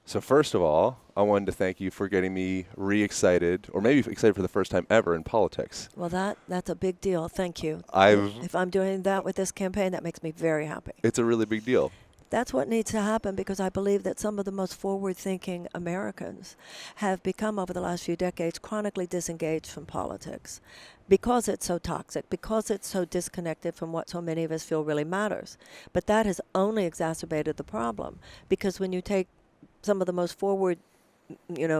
So first of all, I wanted to thank you for getting me re-excited, or maybe excited for the first time ever in politics. Well, that's a big deal. Thank you. I've If I'm doing that with this campaign, that makes me very happy. It's a really big deal. That's what needs to happen because I believe that some of the most forward-thinking Americans have become, over the last few decades, chronically disengaged from politics because it's so toxic, because it's so disconnected from what so many of us feel really matters. But that has only exacerbated the problem because when you take some of the most forward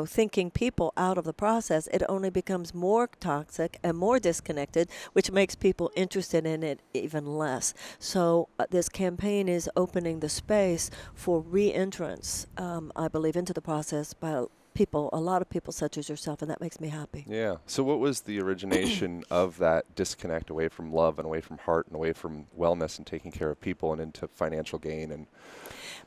thinking people out of the process, it only becomes more toxic and more disconnected, which makes people interested in it even less. So this campaign is opening the space for re-entrance, I believe, into the process by people, a lot of people such as yourself, and that makes me happy. Yeah. So what was the origination of that disconnect away from love and away from heart and away from wellness and taking care of people and into financial gain? And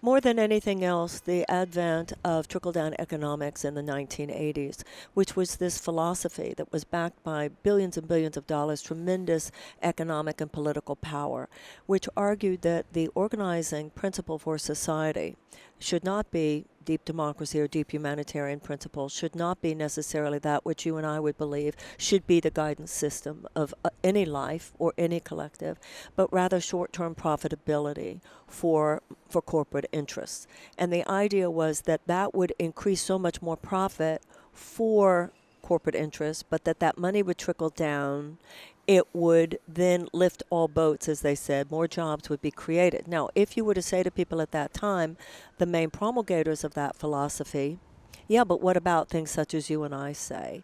More than anything else, the advent of trickle-down economics in the 1980s, which was this philosophy that was backed by billions and billions of dollars, tremendous economic and political power, which argued that the organizing principle for society should not be deep democracy or deep humanitarian principles, should not be necessarily that which you and I would believe should be the guidance system of any life or any collective, but rather short-term profitability for corporate interests. And the idea was that that would increase so much more profit for corporate interests, but that money would trickle down. It would then lift all boats, as they said. More jobs would be created. Now, if you were to say to people at that time, the main promulgators of that philosophy, yeah, but what about things such as you and I say?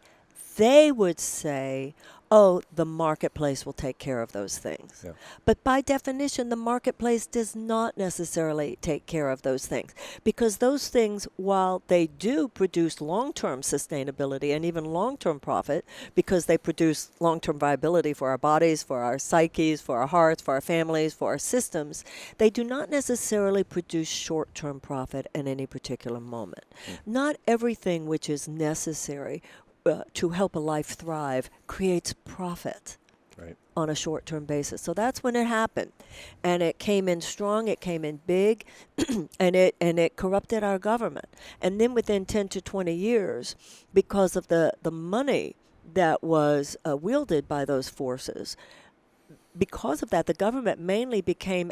They would say, oh, the marketplace will take care of those things. yeah. But by definition, the marketplace does not necessarily take care of those things because those things, while they do produce long-term sustainability and even long-term profit because they produce long-term viability for our bodies, for our psyches, for our hearts, for our families, for our systems, they do not necessarily produce short-term profit at any particular moment. Not everything which is necessary to help a life thrive creates profit Right. on a short-term basis. So that's when it happened. And it came in strong, it came in big, and it corrupted our government. And then within 10 to 20 years, because of the money that was wielded by those forces, because of that, the government mainly became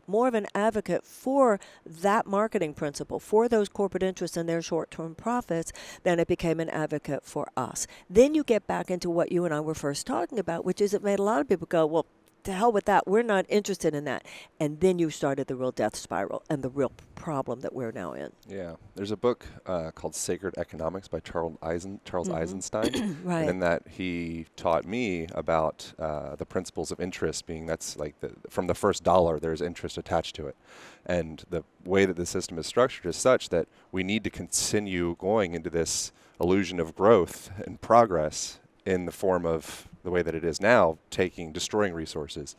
more of an advocate for that marketing principle, for those corporate interests and their short-term profits, than it became an advocate for us. Then you get back into what you and I were first talking about, which is it made a lot of people go, well, to hell with that. We're not interested in that. And then you started the real death spiral and the real problem that we're now in. Yeah. There's a book called Sacred Economics by Charles Eisenstein. Right. And in that he taught me about the principles of interest being that's like from the first dollar, there's interest attached to it. And the way that the system is structured is such that we need to continue going into this illusion of growth and progress in the form of the way that it is now, destroying resources.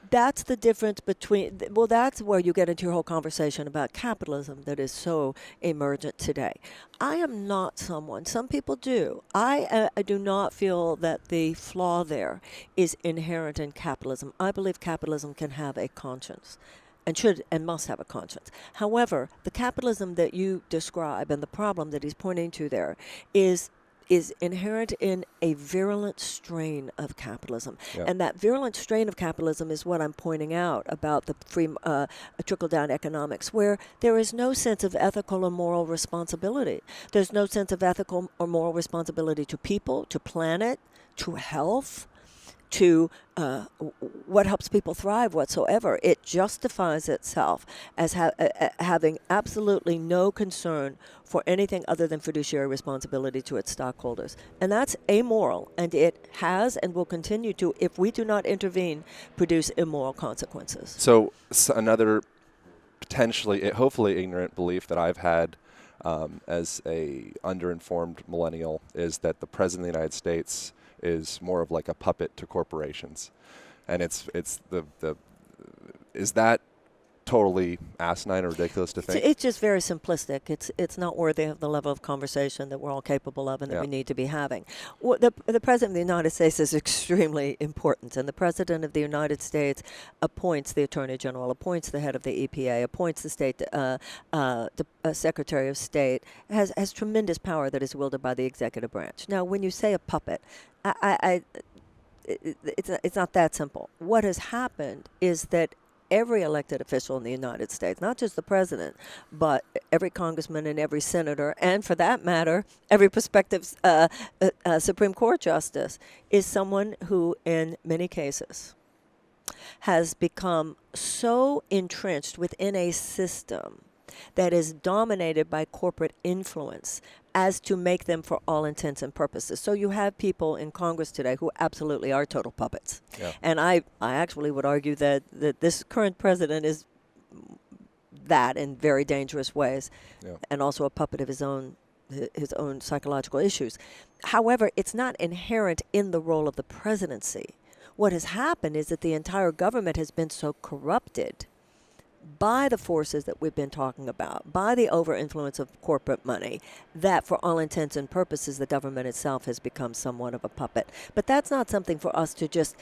That's the difference between, well, that's where you get into your whole conversation about capitalism that is so emergent today. I am not someone, some people do. I do not feel that the flaw there is inherent in capitalism. I believe capitalism can have a conscience and should and must have a conscience. However, the capitalism that you describe and the problem that he's pointing to there is inherent in a virulent strain of capitalism. Yeah. And that virulent strain of capitalism is what I'm pointing out about the free trickle-down economics, where there is no sense of ethical or moral responsibility. There's no sense of ethical or moral responsibility to people, to planet, to health, to what helps people thrive whatsoever. It justifies itself as having absolutely no concern for anything other than fiduciary responsibility to its stockholders. And that's amoral, and it has and will continue to, if we do not intervene, produce immoral consequences. So another potentially, hopefully ignorant belief that I've had as a underinformed millennial is that the President of the United States is more of like a puppet to corporations. And is that totally asinine or ridiculous to think? It's just very simplistic. It's not worthy of the level of conversation that we're all capable of and that Yeah. we need to be having. The President of the United States is extremely important, and the President of the United States appoints the Attorney General, appoints the head of the EPA, appoints the State Secretary of State, has tremendous power that is wielded by the executive branch. Now, when you say a puppet, it's not that simple. What has happened is that every elected official in the United States, not just the president, but every congressman and every senator, and for that matter, every prospective Supreme Court justice, is someone who, in many cases, has become so entrenched within a system that is dominated by corporate influence as to make them for all intents and purposes. So you have people in Congress today who absolutely are total puppets. Yeah. And I actually would argue that this current president is that in very dangerous ways, Yeah. and also a puppet of his own psychological issues. However, it's not inherent in the role of the presidency. What has happened is that the entire government has been so corrupted by the forces that we've been talking about, by the over-influence of corporate money, that for all intents and purposes, the government itself has become somewhat of a puppet. But that's not something for us to just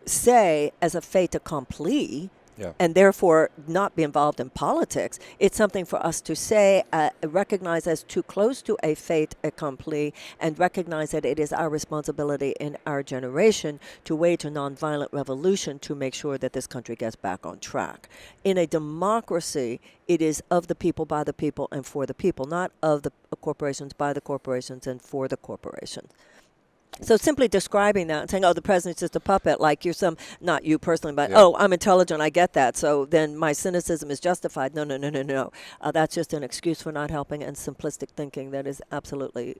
say as a fait accompli, Yeah. and therefore not be involved in politics. It's something for us to say, recognize as too close to a fait accompli, and recognize that it is our responsibility in our generation to wage a nonviolent revolution to make sure that this country gets back on track. In a democracy, it is of the people, by the people, and for the people, not of the corporations, by the corporations, and for the corporations. So simply describing that and saying, oh, the president's just a puppet, like you're not you personally, but, Yeah. oh, I'm intelligent, I get that, so then my cynicism is justified. No. That's just an excuse for not helping and simplistic thinking that is absolutely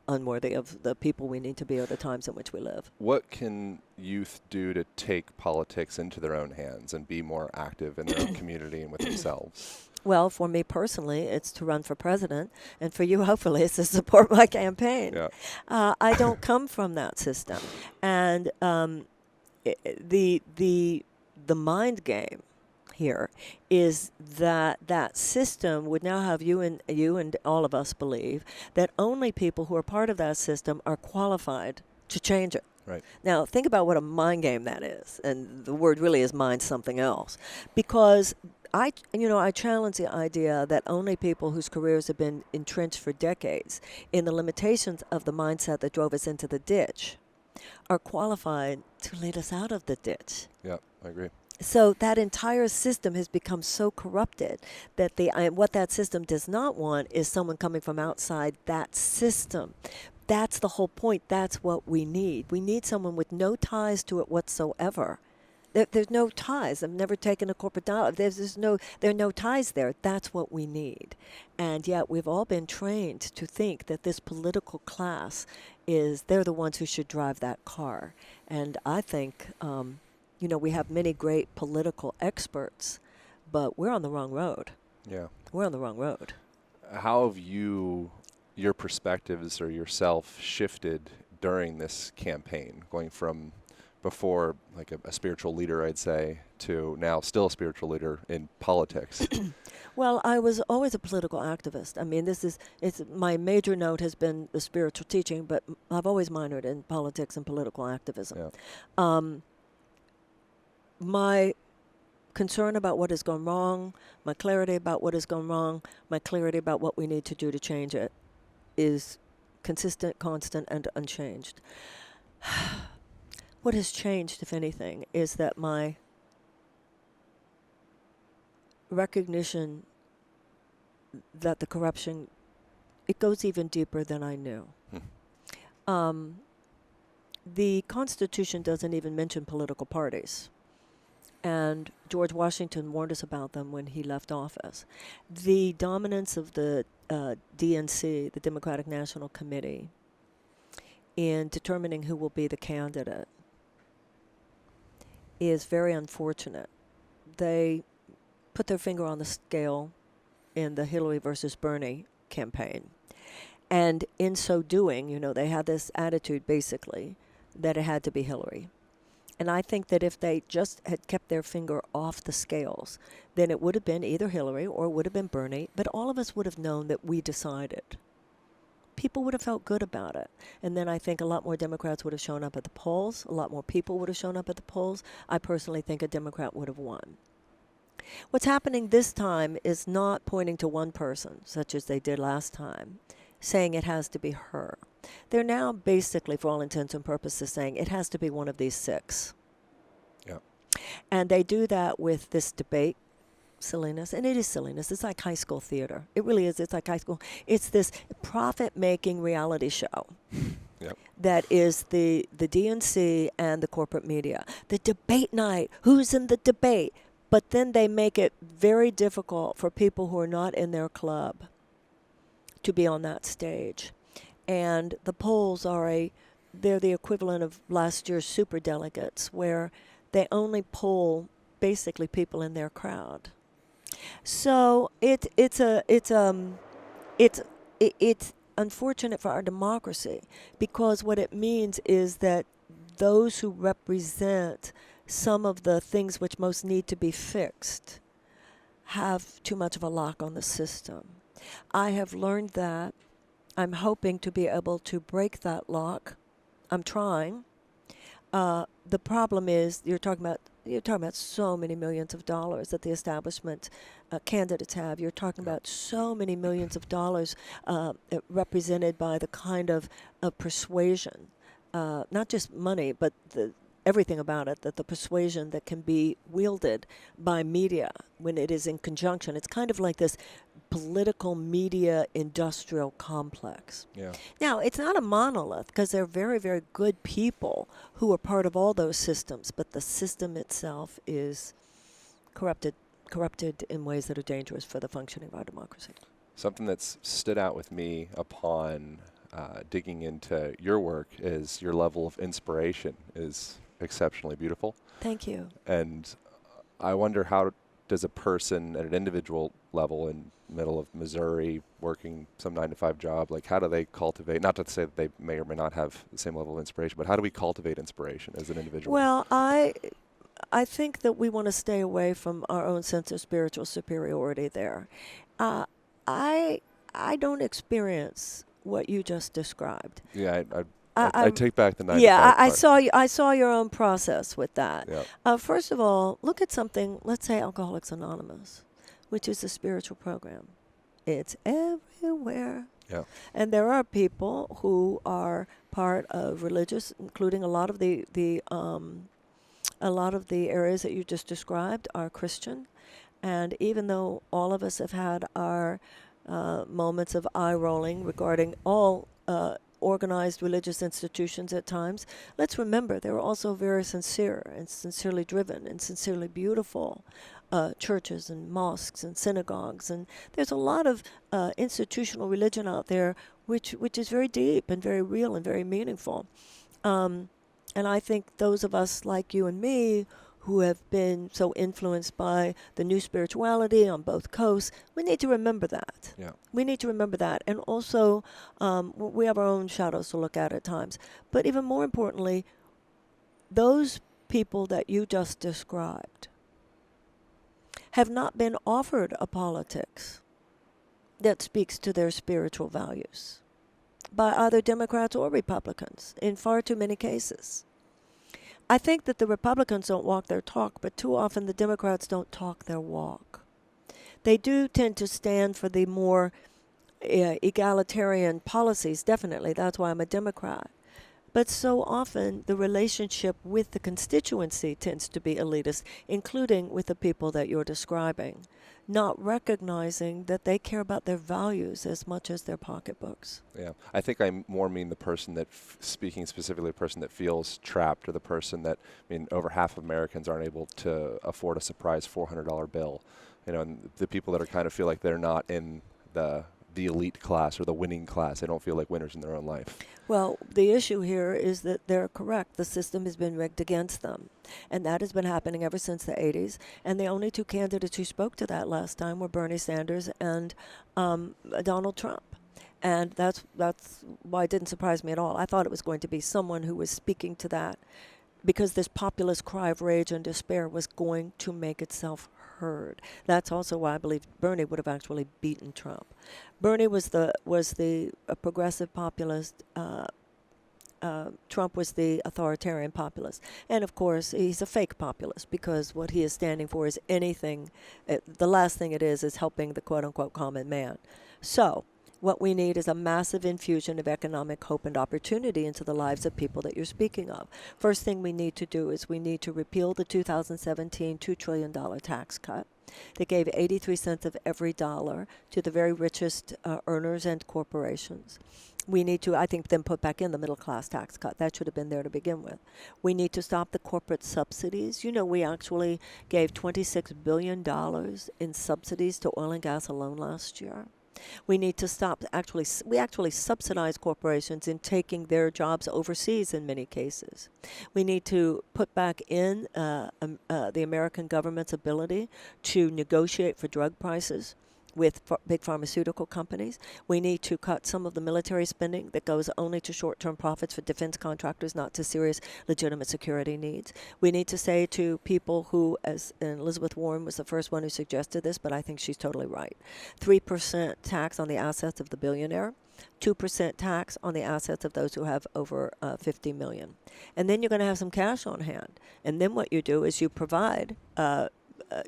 unworthy of the people we need to be or the times in which we live. What can youth do to take politics into their own hands and be more active in their own community and with themselves? Well, for me personally, it's to run for president, and for you, hopefully, it's to support my campaign. Yeah. I don't come from that system, and the mind game here is that system would now have you and all of us believe that only people who are part of that system are qualified to change it. Right. Now, think about what a mind game that is, and the word really is mind something else, because I challenge the idea that only people whose careers have been entrenched for decades in the limitations of the mindset that drove us into the ditch are qualified to lead us out of the ditch. Yeah, I agree. So that entire system has become so corrupted that what that system does not want is someone coming from outside that system. That's the whole point. That's what we need. We need someone with no ties to it whatsoever. There's no ties. I've never taken a corporate dollar. There are no ties there. That's what we need. And yet we've all been trained to think that this political class they're the ones who should drive that car. And I think, we have many great political experts, but we're on the wrong road. Yeah. We're on the wrong road. How have your perspectives or yourself shifted during this campaign, going from before like a spiritual leader, I'd say, to now still a spiritual leader in politics? Well, I was always a political activist. I mean, my major note has been the spiritual teaching, but I've always minored in politics and political activism. Yeah. My concern about what has gone wrong, my clarity about what has gone wrong, my clarity about what we need to do to change it is consistent, constant, and unchanged. What has changed, if anything, is that my recognition that the corruption, it goes even deeper than I knew. The Constitution doesn't even mention political parties. And George Washington warned us about them when he left office. The dominance of the DNC, the Democratic National Committee, in determining who will be the candidate is very unfortunate. They put their finger on the scale in the Hillary versus Bernie campaign. And in so doing, they had this attitude, basically, that it had to be Hillary. And I think that if they just had kept their finger off the scales, then it would have been either Hillary or it would have been Bernie, but all of us would have known that we decided. People would have felt good about it. And then I think a lot more Democrats would have shown up at the polls. A lot more people would have shown up at the polls. I personally think a Democrat would have won. What's happening this time is not pointing to one person, such as they did last time, saying it has to be her. They're now basically, for all intents and purposes, saying it has to be one of these six. Yeah. And they do that with this debate silliness, and it is silliness. It's like high school theater. It really is. It's like high school. It's this profit-making reality show. Yep. That is the DNC and the corporate media. The debate night. Who's in the debate? But then they make it very difficult for people who are not in their club to be on that stage. And the polls they're the equivalent of last year's superdelegates, where they only poll basically people in their crowd. So it's unfortunate for our democracy, because what it means is that those who represent some of the things which most need to be fixed have too much of a lock on the system. I have learned that. I'm hoping to be able to break that lock. I'm trying. The problem is you're talking about so many millions of dollars that the establishment candidates have. You're talking about so many millions of dollars represented by the kind of persuasion, not just money, but everything about it, that the persuasion that can be wielded by media when it is in conjunction. It's kind of like this political media industrial complex. Yeah. Now, it's not a monolith, because there are very, very good people who are part of all those systems, but the system itself is corrupted in ways that are dangerous for the functioning of our democracy. Something that's stood out with me upon digging into your work is your level of inspiration is exceptionally beautiful. Thank you. And I wonder, how does a person at an individual level in middle of Missouri working some 9-to-5 job, like how do they cultivate, not to say that they may or may not have the same level of inspiration, but how do we cultivate inspiration as an individual? Well, I think that we want to stay away from our own sense of spiritual superiority there. I don't experience what you just described. Yeah, I take back the 9-to-5 Yeah, part. I saw your own process with that. Yeah. First of all, look at something, let's say Alcoholics Anonymous, which is a spiritual program. It's everywhere. Yeah. And there are people who are part of religious, including a lot of the areas that you just described are Christian. And even though all of us have had our moments of eye rolling regarding all organized religious institutions at times, let's remember they were also very sincere and sincerely driven and sincerely beautiful churches and mosques and synagogues. And there's a lot of institutional religion out there which is very deep and very real and very meaningful. And I think those of us like you and me who have been so influenced by the new spirituality on both coasts, we need to remember that. Yeah. We need to remember that. And also, we have our own shadows to look at times. But even more importantly, those people that you just described have not been offered a politics that speaks to their spiritual values by either Democrats or Republicans in far too many cases. I think that the Republicans don't walk their talk, but too often the Democrats don't talk their walk. They do tend to stand for the more egalitarian policies, definitely. That's why I'm a Democrat. But so often the relationship with the constituency tends to be elitist, including with the people that you're describing, not recognizing that they care about their values as much as their pocketbooks. Yeah, I think I more mean the person that, speaking specifically, the person that feels trapped, or the person that, over half of Americans aren't able to afford a surprise $400 bill, and the people that are kind of feel like they're not in the elite class or the winning class. They don't feel like winners in their own life. Well, the issue here is that they're correct. The system has been rigged against them. And that has been happening ever since the 80s. And the only two candidates who spoke to that last time were Bernie Sanders and Donald Trump. And that's why it didn't surprise me at all. I thought it was going to be someone who was speaking to that because this populist cry of rage and despair was going to make itself heard. That's also why I believe Bernie would have actually beaten Trump. Bernie was the progressive populist. Trump was the authoritarian populist. And of course, he's a fake populist because what he is standing for is anything, the last thing it is helping the quote-unquote common man. So what we need is a massive infusion of economic hope and opportunity into the lives of people that you're speaking of. First thing we need to do is we need to repeal the 2017 $2 trillion tax cut that gave 83 cents of every dollar to the very richest earners and corporations. We need to, I think, then put back in the middle class tax cut. That should have been there to begin with. We need to stop the corporate subsidies. You know, we actually gave $26 billion in subsidies to oil and gas alone last year. We need to stop, we actually subsidize corporations in taking their jobs overseas in many cases. We need to put back in the American government's ability to negotiate for drug prices with big pharmaceutical companies. We need to cut some of the military spending that goes only to short-term profits for defense contractors, not to serious legitimate security needs. We need to say to people who, and Elizabeth Warren was the first one who suggested this, but I think she's totally right, 3% tax on the assets of the billionaire, 2% tax on the assets of those who have over 50 million. And then you're going to have some cash on hand. And then what you do is you provide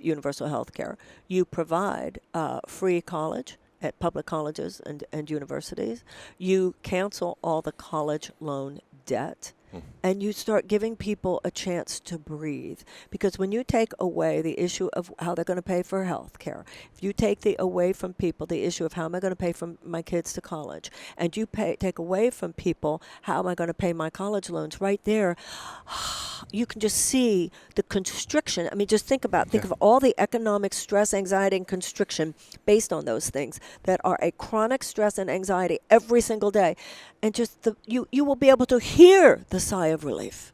universal health care. You provide free college at public colleges and universities. You cancel all the college loan debt. And you start giving people a chance to breathe. Because when you take away the issue of how they're going to pay for health care, if you take away from people the issue of how am I going to pay for my kids to college, and you take away from people how am I going to pay my college loans, right there, you can just see the constriction. I mean, just think of all the economic stress, anxiety, and constriction based on those things that are a chronic stress and anxiety every single day. And just you will be able to hear the sigh of relief.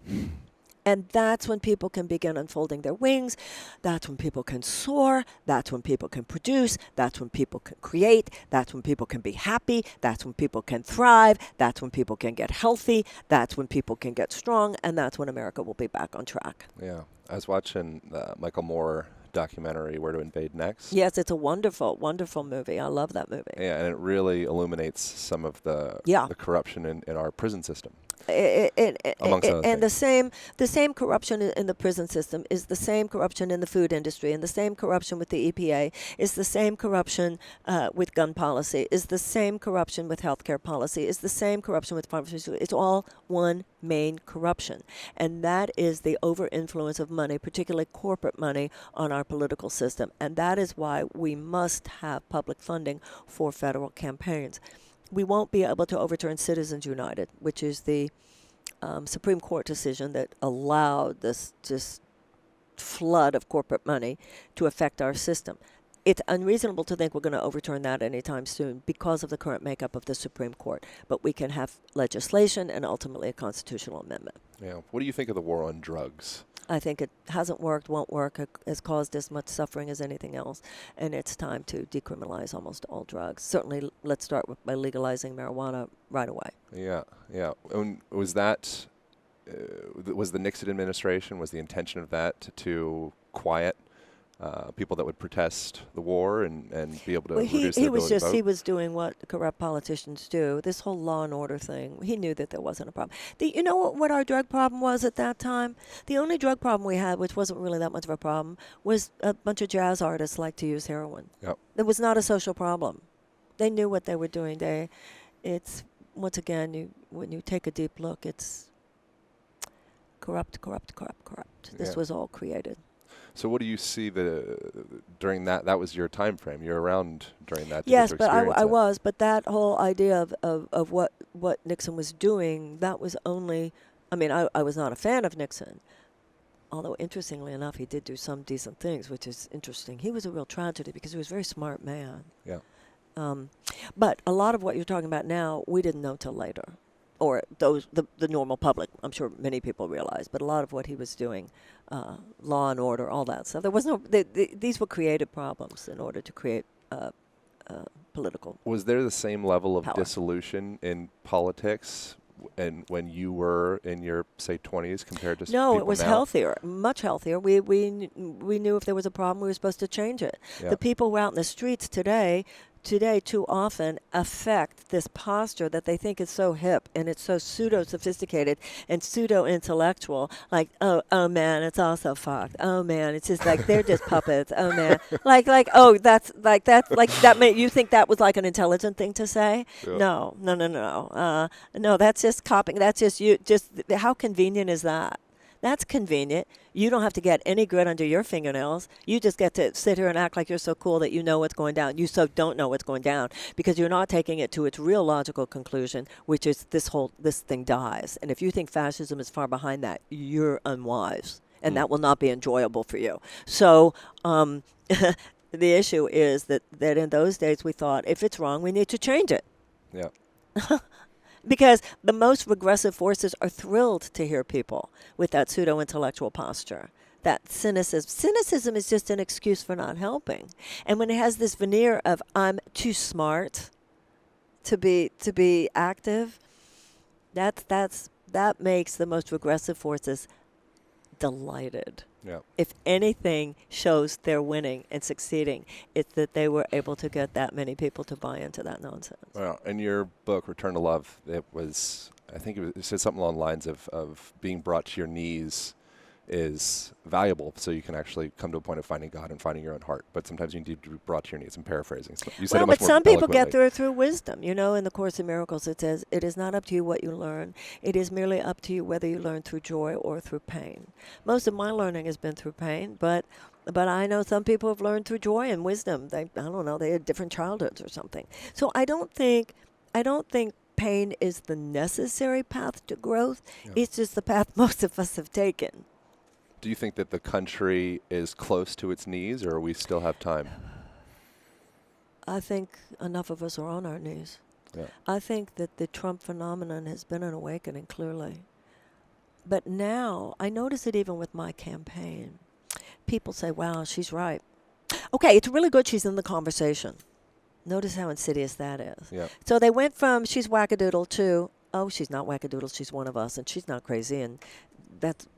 And that's when people can begin unfolding their wings. That's when people can soar. That's when people can produce. That's when people can create. That's when people can be happy. That's when people can thrive. That's when people can get healthy. That's when people can get strong. And that's when America will be back on track. Yeah. I was watching the Michael Moore documentary, Where to Invade Next. Yes, it's a wonderful, wonderful movie. I love that movie. Yeah, and it really illuminates some of the corruption in our prison system. Amongst other things. The same corruption in the prison system is the same corruption in the food industry, and the same corruption with the EPA is the same corruption with gun policy, is the same corruption with healthcare policy, is the same corruption with pharmaceuticals. It's all one main corruption, and that is the over-influence of money, particularly corporate money, on our political system, and that is why we must have public funding for federal campaigns. We won't be able to overturn Citizens United, which is the Supreme Court decision that allowed this just flood of corporate money to affect our system. It's unreasonable to think we're going to overturn that anytime soon because of the current makeup of the Supreme Court. But we can have legislation and ultimately a constitutional amendment. Yeah. What do you think of the war on drugs? I think it hasn't worked, won't work, has caused as much suffering as anything else, and it's time to decriminalize almost all drugs. Certainly, let's start by legalizing marijuana right away. Yeah, yeah. Was that, was the Nixon administration, was the intention of that to quiet people that would protest the war and be able to reduce their ability to vote? He was doing what corrupt politicians do, this whole law and order thing. He knew that there wasn't a problem. You know what our drug problem was at that time? The only drug problem we had, which wasn't really that much of a problem, was a bunch of jazz artists like to use heroin. Yep. It was not a social problem. They knew what they were doing. It's once again, when you take a deep look, it's corrupt. This was all created. So what do you see during that was your time frame? You're around during that. Yes, but I was. But that whole idea of what Nixon was doing, that was only, I mean, I was not a fan of Nixon. Although, interestingly enough, he did do some decent things, which is interesting. He was a real tragedy because he was a very smart man. Yeah. But a lot of what you're talking about now, we didn't know till later. Or the normal public, I'm sure many people realize, but a lot of what he was doing, law and order, all that stuff, there was no. These were created problems in order to create political. Was there the same level of power. dissolution in politics and when you were in your, say, 20s compared to No, it people was now? healthier, much healthier. We knew if there was a problem, we were supposed to change it. Yeah. The people who are out in the streets today too often affect this posture that they think is so hip and it's so pseudo-sophisticated and pseudo-intellectual. Like, oh man, it's all so fucked. Oh man, it's just like they're just puppets. Oh man, oh you think that was like an intelligent thing to say? Yeah. No, that's just copying. That's just you. Just how convenient is that? That's convenient. You don't have to get any grit under your fingernails. You just get to sit here and act like you're so cool that you know what's going down. You so don't know what's going down because you're not taking it to its real logical conclusion, which is this thing dies. And if you think fascism is far behind that, you're unwise, and that will not be enjoyable for you. So the issue is that in those days we thought if it's wrong, we need to change it. Yeah. Because the most regressive forces are thrilled to hear people with that pseudo-intellectual posture. That cynicism. Cynicism is just an excuse for not helping. And when it has this veneer of I'm too smart to be active, that makes the most regressive forces delighted. Yeah. If anything shows they're winning and succeeding, it's that they were able to get that many people to buy into that nonsense. Well, in your book, Return to Love, it said something along the lines of being brought to your knees is valuable, so you can actually come to a point of finding God and finding your own heart. But sometimes you need to be brought to your knees. I'm paraphrasing. So you said well, it much but more some people get eloquently. through wisdom. You know, in the Course in Miracles, it says, it is not up to you what you learn. It is merely up to you whether you learn through joy or through pain. Most of my learning has been through pain, but I know some people have learned through joy and wisdom. I don't know, they had different childhoods or something. So I don't think pain is the necessary path to growth. Yeah. It's just the path most of us have taken. Do you think that the country is close to its knees, or we still have time? I think enough of us are on our knees. Yeah. I think that the Trump phenomenon has been an awakening, clearly. But now, I notice it even with my campaign. People say, wow, she's right. Okay, it's really good she's in the conversation. Notice how insidious that is. Yeah. So they went from she's wackadoodle to, oh, she's not wackadoodle, she's one of us, and she's not crazy, and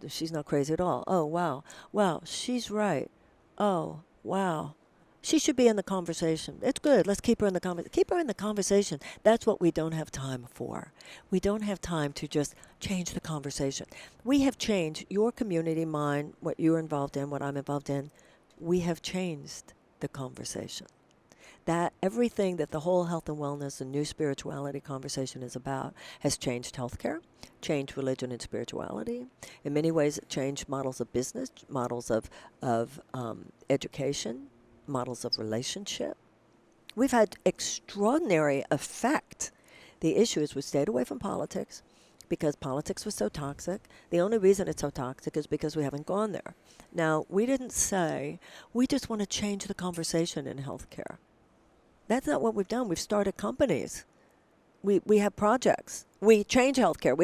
she's not crazy at all. Oh, wow. Wow, she's right. Oh, wow. She should be in the conversation. It's good. Let's keep her in the conversation. Keep her in the conversation. That's what we don't have time for. We don't have time to just change the conversation. We have changed your community, mine, what you're involved in, what I'm involved in. We have changed the conversation. That everything that the whole health and wellness and new spirituality conversation is about has changed healthcare, changed religion and spirituality. In many ways, it changed models of business, models of education, models of relationship. We've had extraordinary effect. The issue is we stayed away from politics because politics was so toxic. The only reason it's so toxic is because we haven't gone there. Now, we didn't say, we just want to change the conversation in healthcare. That's not what we've done. We've started companies. We have projects. We change healthcare.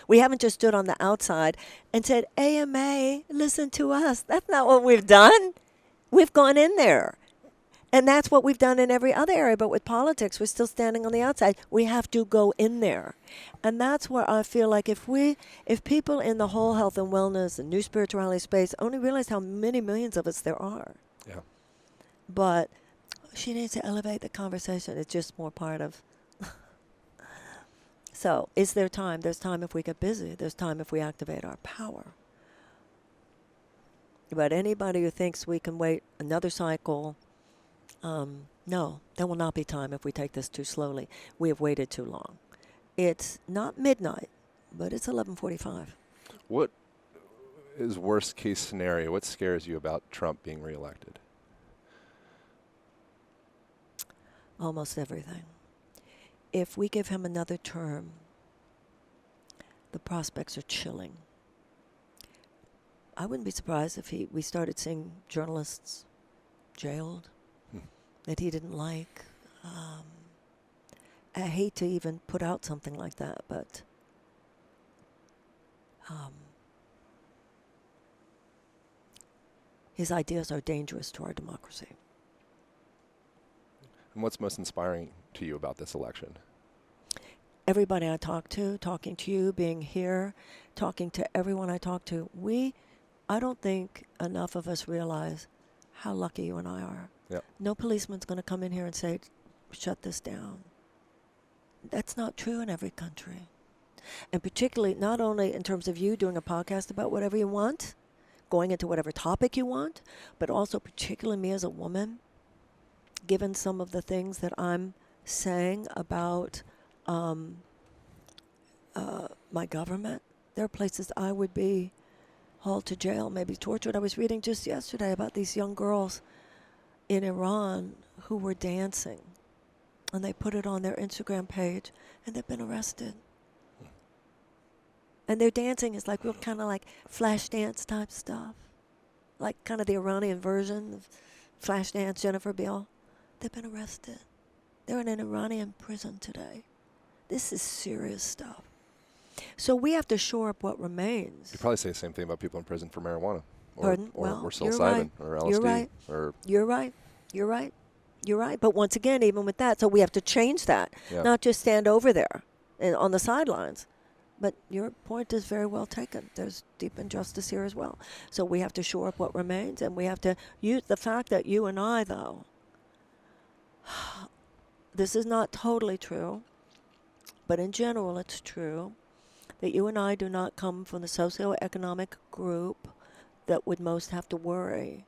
We haven't just stood on the outside and said, AMA, listen to us. That's not what we've done. We've gone in there. And that's what we've done in every other area. But with politics, we're still standing on the outside. We have to go in there. And that's where I feel like if people in the whole health and wellness and new spirituality space only realize how many millions of us there are. Yeah. But she needs to elevate the conversation. It's just more part of. So, is there time? There's time if we get busy. There's time if we activate our power. But anybody who thinks we can wait another cycle, no, there will not be time if we take this too slowly. We have waited too long. It's not midnight, but it's 11:45. What is worst case scenario? What scares you about Trump being reelected? Almost everything. If we give him another term, the prospects are chilling. I wouldn't be surprised if we started seeing journalists jailed that he didn't like. I hate to even put out something like that, but his ideas are dangerous to our democracy. And what's most inspiring to you about this election? everybody I talk to, talking to you, being here, talking to everyone I talk to, I don't think enough of us realize how lucky you and I are. Yep. No policeman's going to come in here and say, shut this down. That's not true in every country. And particularly, not only in terms of you doing a podcast about whatever you want, going into whatever topic you want, but also particularly me as a woman, given some of the things that I'm saying about my government. There are places I would be hauled to jail, maybe tortured. I was reading just yesterday about these young girls in Iran who were dancing, and they put it on their Instagram page, and they've been arrested. And their dancing is like real kind of like flash dance type stuff, like kind of the Iranian version of flash dance, Jennifer Beal. They've been arrested. They're in an Iranian prison today. This is serious stuff. So we have to shore up what remains. You probably say the same thing about people in prison for marijuana. Pardon? Or Well, psilocybin, right. or LSD. You're right. Or You're right. You're right. You're right. But once again, even with that, so we have to change that, not just stand over there and on the sidelines. But your point is very well taken. There's deep injustice here as well. So we have to shore up what remains, and we have to use the fact that you and I, though, this is not totally true, but in general it's true, that you and I do not come from the socioeconomic group that would most have to worry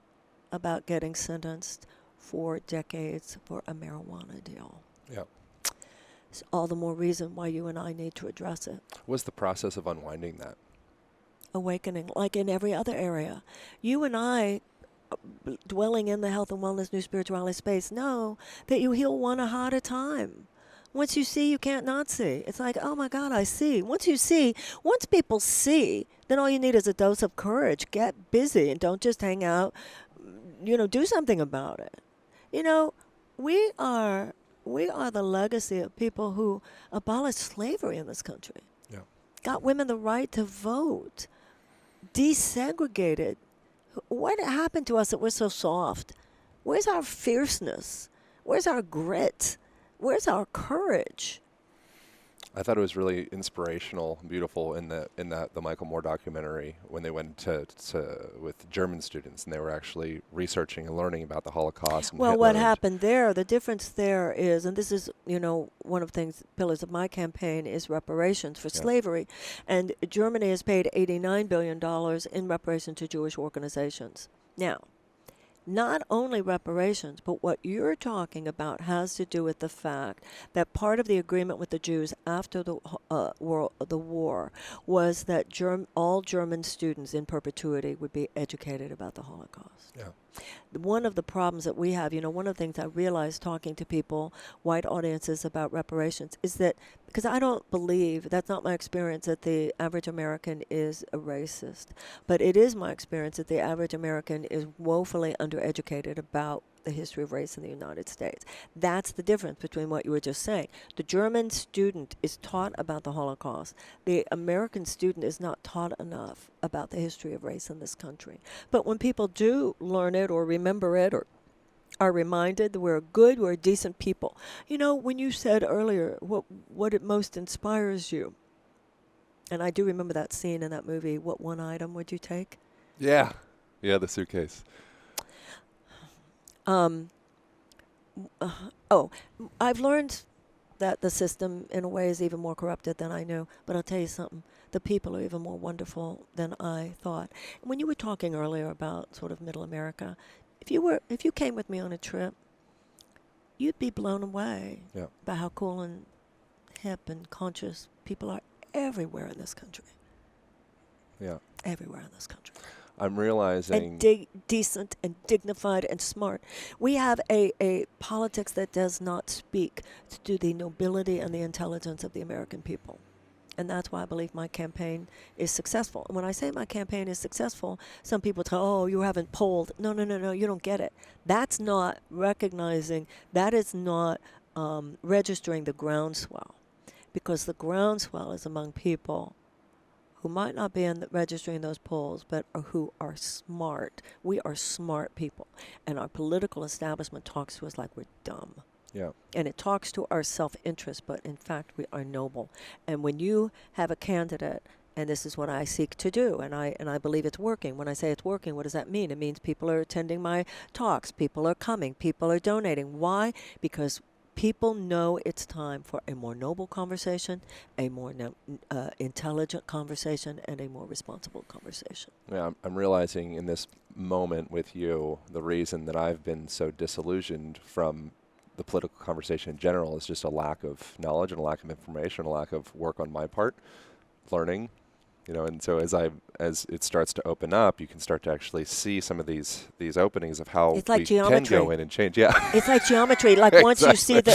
about getting sentenced for decades for a marijuana deal. Yeah. It's all the more reason why you and I need to address it. What's the process of unwinding that? Awakening, like in every other area. You and I, dwelling in the health and wellness, new spirituality space, know that you heal one aha at a time. Once you see, you can't not see. It's like, oh my God, I see. Once people see, then all you need is a dose of courage. Get busy and don't just hang out. Do something about it. We are the legacy of people who abolished slavery in this country. Yeah. Got women the right to vote. Desegregated. What happened to us that we're so soft? Where's our fierceness? Where's our grit? Where's our courage? I thought it was really inspirational, beautiful in the Michael Moore documentary when they went to with German students and they were actually researching and learning about the Holocaust. And well, Hitler what happened there? The difference there is, and this is one of the pillars of my campaign is reparations for slavery, and Germany has paid $89 billion in reparation to Jewish organizations. Now, not only reparations, but what you're talking about has to do with the fact that part of the agreement with the Jews after the war was that all German students in perpetuity would be educated about the Holocaust. Yeah. One of the problems that we have, one of the things I realized talking to people, white audiences about reparations, is that, because I don't believe, that's not my experience, that the average American is a racist, but it is my experience that the average American is woefully undereducated about the history of race in the United States. That's the difference between what you were just saying. The German student is taught about the Holocaust. The American student is not taught enough about the history of race in this country. But when people do learn it or remember it or are reminded that we're a decent people. When you said earlier what it most inspires you, and I do remember that scene in that movie, what one item would you take? Yeah, the suitcase. I've learned that the system in a way is even more corrupted than I knew, but I'll tell you something, the people are even more wonderful than I thought. When you were talking earlier about sort of middle America, if you came with me on a trip, you'd be blown away by how cool and hip and conscious people are everywhere in this country. Yeah. Everywhere in this country. I'm realizing... And decent and dignified and smart. We have a politics that does not speak to the nobility and the intelligence of the American people. And that's why I believe my campaign is successful. And when I say my campaign is successful, some people tell, oh, you haven't polled. No, you don't get it. That's not recognizing, that is not registering the groundswell. Because the groundswell is among people who might not be registering those polls, but who are smart. We are smart people. And our political establishment talks to us like we're dumb. Yeah. And it talks to our self-interest, but in fact we are noble. And when you have a candidate, and this is what I seek to do, and I believe it's working. When I say it's working, what does that mean? It means people are attending my talks, people are coming, people are donating. Why? Because people know it's time for a more noble conversation, a more intelligent conversation, and a more responsible conversation. Yeah, I'm realizing in this moment with you, the reason that I've been so disillusioned from the political conversation in general is just a lack of knowledge and a lack of information, a lack of work on my part, learning. And so as it starts to open up, you can start to actually see some of these openings of how it's like we geometry. can go in and change. Yeah, it's like geometry. Like once you see it,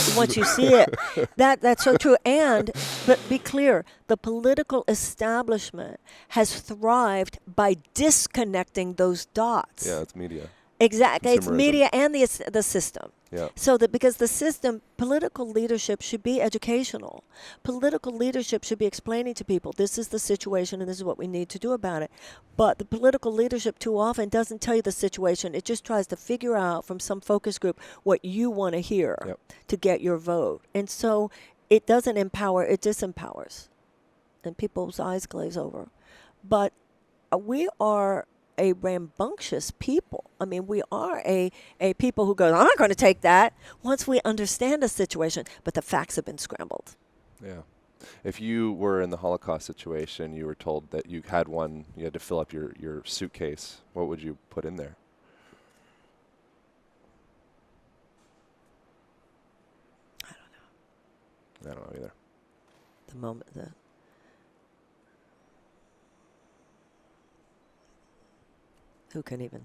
that's so true. But be clear, the political establishment has thrived by disconnecting those dots. Yeah, it's media. Exactly, it's Consumerism. media and the system. Yeah. So that because the system, political leadership should be educational. Political leadership should be explaining to people, this is the situation and this is what we need to do about it. But the political leadership too often doesn't tell you the situation. It just tries to figure out from some focus group what you want to hear to get your vote. And so it doesn't empower, it disempowers. And people's eyes glaze over. But we are a rambunctious people. I mean, we are a people who go, I'm not going to take that once we understand the situation, but the facts have been scrambled. Yeah. If you were in the Holocaust situation, you were told that you had to fill up your suitcase, what would you put in there? I don't know either. The moment that who can even?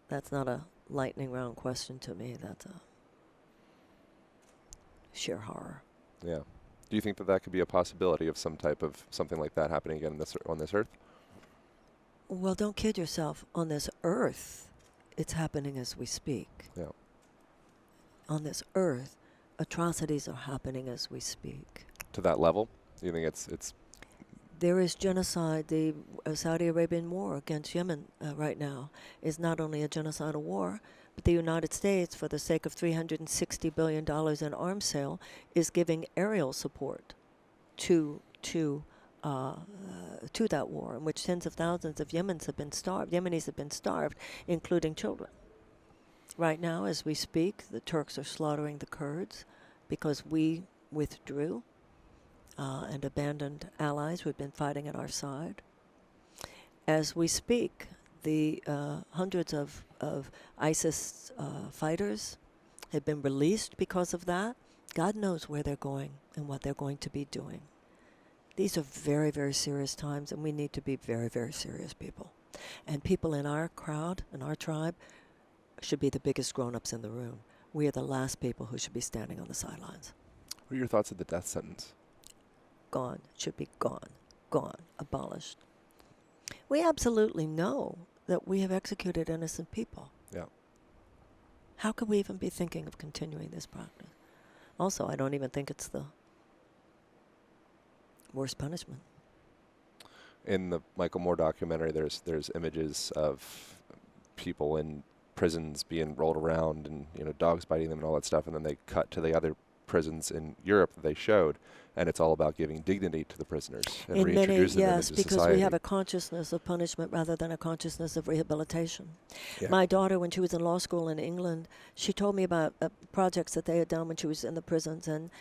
That's not a lightning round question to me. That's a sheer horror. Yeah. Do you think that could be a possibility of something like that happening again on this earth? Well, don't kid yourself. On this earth, it's happening as we speak. Yeah. On this earth, atrocities are happening as we speak. To that level? Do you think it's There is genocide. The Saudi Arabian war against Yemen right now is not only a genocidal war, but the United States, for the sake of $360 billion in arms sale, is giving aerial support to that war, in which tens of thousands of Yemenis have been starved, including children. Right now, as we speak, the Turks are slaughtering the Kurds because we withdrew and abandoned allies who had been fighting at our side. As we speak, the hundreds of ISIS fighters have been released because of that. God knows where they're going and what they're going to be doing. These are very, very serious times, and we need to be very, very serious people. And people in our crowd, in our tribe, should be the biggest grown-ups in the room. We are the last people who should be standing on the sidelines. What are your thoughts of the death sentence? Gone, should be gone, abolished. We absolutely know that we have executed innocent people. Yeah. How could we even be thinking of continuing this practice? Also, I don't even think it's the worst punishment. In the Michael Moore documentary, there's images of people in prisons being rolled around and dogs biting them and all that stuff, and then they cut to the other prisons in Europe that they showed, and it's all about giving dignity to the prisoners and in reintroducing many, them into yes, because society. we have a consciousness of punishment rather than a consciousness of rehabilitation. Yeah. My daughter, when she was in law school in England, she told me about projects that they had done when she was in the prisons, and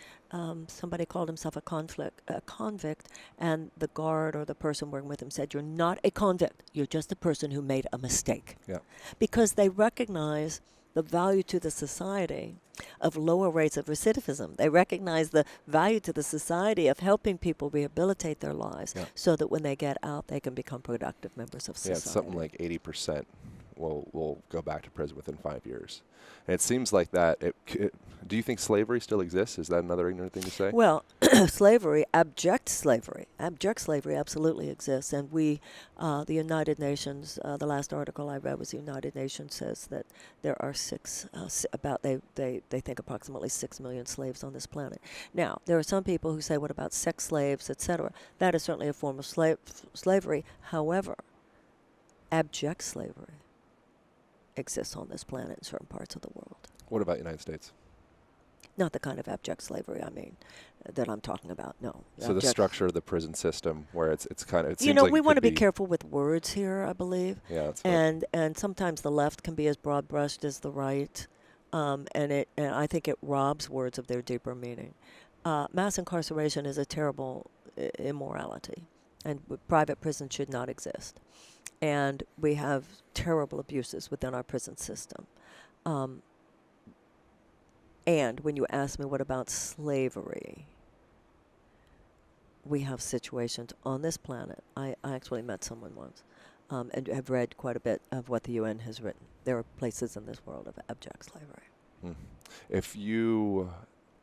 somebody called himself a convict, and the guard or the person working with him said, "You're not a convict. You're just a person who made a mistake." Yeah. Because they recognize the value to the society of lower rates of recidivism. They recognize the value to the society of helping people rehabilitate their lives so that when they get out, they can become productive members of society. Yeah, it's something like 80% will go back to prison within 5 years. And it seems like that. Do you think slavery still exists? Is that another ignorant thing to say? Well, slavery, abject slavery absolutely exists. And we, the United Nations, the last article I read was the United Nations says that there are they think approximately 6 million slaves on this planet. Now, there are some people who say, what about sex slaves, etc.? That is certainly a form of slavery. However, abject slavery exists on this planet in certain parts of the world. What about United States? Not the kind of abject slavery, I mean, that I'm talking about, no. So the structure of the prison system, where it's kind of, it You seems know, like we it want to could be careful with words here, I believe. Yeah, that's what, And sometimes the left can be as broad-brushed as the right, and I think it robs words of their deeper meaning. Mass incarceration is a terrible immorality, and private prisons should not exist. And we have terrible abuses within our prison system. And when you ask me what about slavery, we have situations on this planet. I actually met someone once and have read quite a bit of what the UN has written. There are places in this world of abject slavery. If you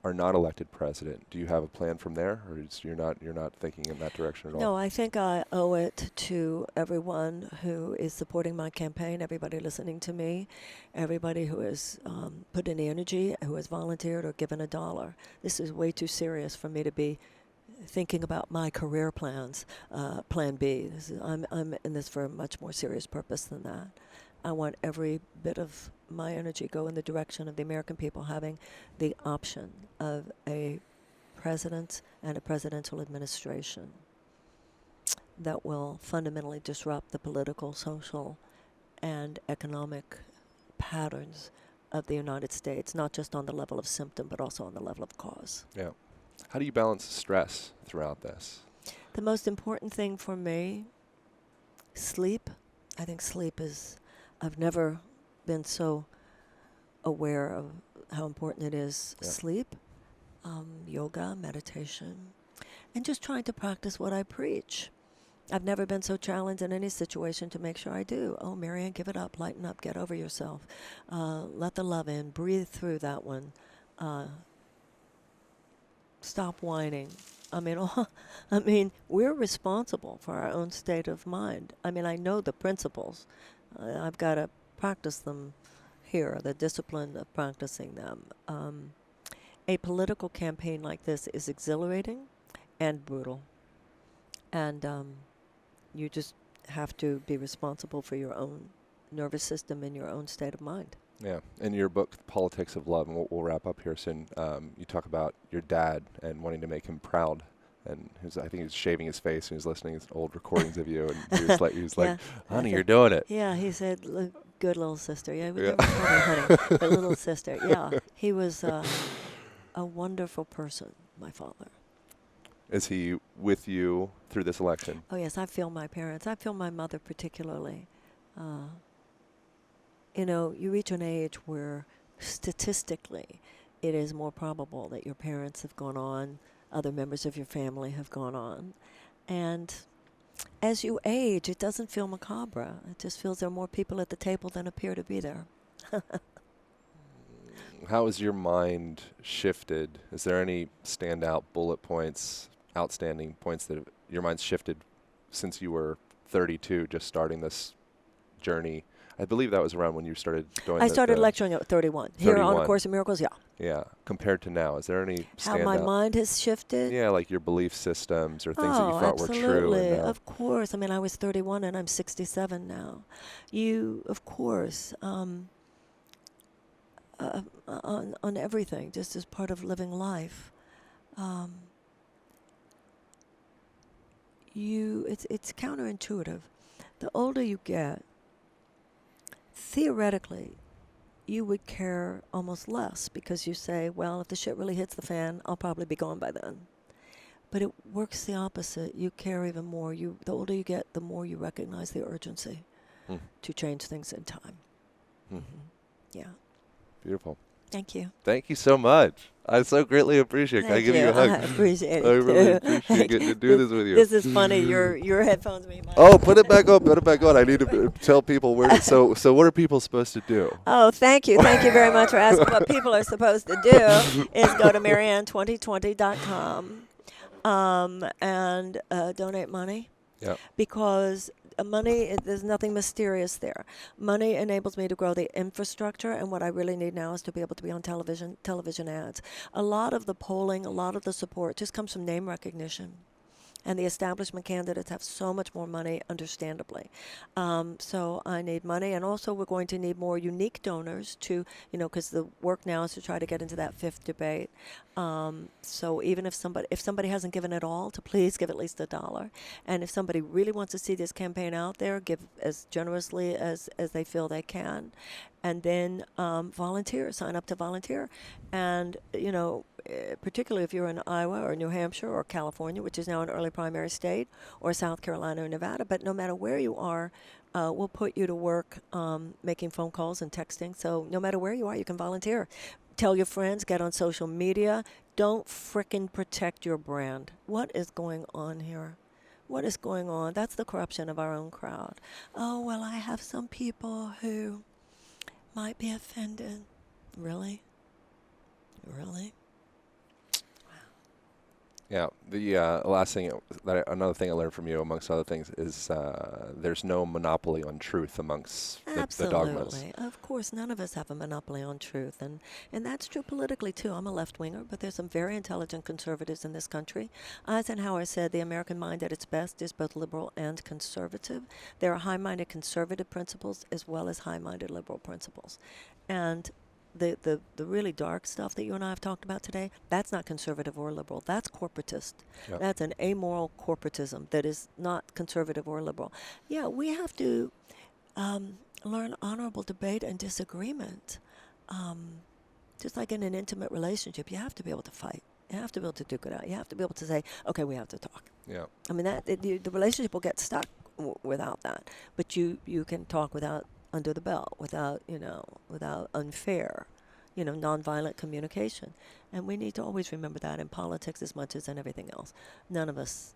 are not elected president, do you have a plan from there, or you're not thinking in that direction at all? No, I think I owe it to everyone who is supporting my campaign, everybody listening to me, everybody who has put in the energy, who has volunteered or given $1. This is way too serious for me to be thinking about my career plans, plan B. I'm in this for a much more serious purpose than that. I want every bit of my energy go in the direction of the American people having the option of a president and a presidential administration that will fundamentally disrupt the political, social, and economic patterns of the United States, not just on the level of symptom, but also on the level of cause. Yeah. How do you balance stress throughout this? The most important thing for me, sleep. I think sleep is, I've never been so aware of how important it is. Yeah. Sleep, yoga, meditation, and just trying to practice what I preach. I've never been so challenged in any situation to make sure I do. Oh, Marianne, give it up, lighten up, get over yourself. Let the love in, breathe through that one. Stop whining. I mean, we're responsible for our own state of mind. I mean, I know the principles. I've got to practice them here, the discipline of practicing them. A political campaign like this is exhilarating and brutal. And you just have to be responsible for your own nervous system and your own state of mind. Yeah. In your book, Politics of Love, and we'll wrap up here soon, you talk about your dad and wanting to make him proud. And I think he was shaving his face and he was listening to old recordings of you. And he was like, honey, you're doing it. Yeah, he said, "Look, good little sister." Yeah, we never called her honey, but little sister. Yeah, he was a wonderful person, my father. Is he with you through this election? Oh, yes, I feel my parents. I feel my mother particularly. You reach an age where statistically it is more probable that your parents have gone on, other members of your family have gone on. And as you age, it doesn't feel macabre. It just feels there are more people at the table than appear to be there. How has your mind shifted? Is there any standout bullet points, outstanding points that your mind's shifted since you were 32, just starting this journey? I believe that was around when you started doing I started lecturing at 31. Here on A Course in Miracles, yeah. Yeah. Compared to now, is there any standout? How my mind has shifted? Yeah, like your belief systems or things that you thought were true. Absolutely. Of course. I mean, I was 31 and I'm 67 now. Of course, on everything, just as part of living life. It's counterintuitive. The older you get, theoretically, you would care almost less because you say, well, if the shit really hits the fan, I'll probably be gone by then. But it works the opposite. You care even more. The older you get, the more you recognize the urgency to change things in time. Yeah. Beautiful. Thank you. Thank you so much. I so greatly appreciate it. Can I give you a hug? I appreciate it. I really appreciate getting to do this with you. This is funny. Your headphones made my put it back on. Put it back on. I need to tell people where. So what are people supposed to do? Oh, thank you. Thank you very much for asking. What people are supposed to do is go to Marianne2020.com and donate money. Yeah. Because money, there's nothing mysterious there. Money enables me to grow the infrastructure, and what I really need now is to be able to be on television ads. A lot of the polling, a lot of the support just comes from name recognition. And the establishment candidates have so much more money, understandably. So I need money. And also, we're going to need more unique donors to, because the work now is to try to get into that fifth debate. So even if somebody hasn't given it all, to please give at least $1. And if somebody really wants to see this campaign out there, give as generously as they feel they can. And then volunteer, sign up to volunteer. And, particularly if you're in Iowa or New Hampshire or California, which is now an early primary state, or South Carolina or Nevada, but no matter where you are, we'll put you to work making phone calls and texting. So no matter where you are, you can volunteer. Tell your friends, get on social media. Don't frickin' protect your brand. What is going on here? What is going on? That's the corruption of our own crowd. Oh, well, I have some people who might be offended. Really? Really? Yeah, the last thing, another thing I learned from you, amongst other things, is there's no monopoly on truth amongst the dogmas. Absolutely. Of course, none of us have a monopoly on truth. And that's true politically, too. I'm a left-winger, but there's some very intelligent conservatives in this country. Eisenhower said the American mind at its best is both liberal and conservative. There are high-minded conservative principles as well as high-minded liberal principles. And the really dark stuff that you and I have talked about today, that's not conservative or liberal. That's corporatist. Yep. That's an amoral corporatism that is not conservative or liberal. Yeah, we have to learn honorable debate and disagreement. Just like in an intimate relationship, you have to be able to fight. You have to be able to duke it out. You have to be able to say, okay, we have to talk. Yeah. I mean, the relationship will get stuck without that. But you can talk without under the belt, without unfair, nonviolent communication. And we need to always remember that in politics as much as in everything else. None of us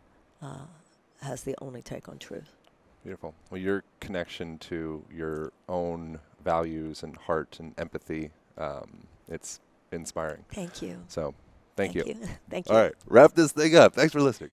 has the only take on truth. Beautiful. Well, your connection to your own values and heart and empathy, it's inspiring. Thank you. So, thank you. Thank you. All right, wrap this thing up. Thanks for listening.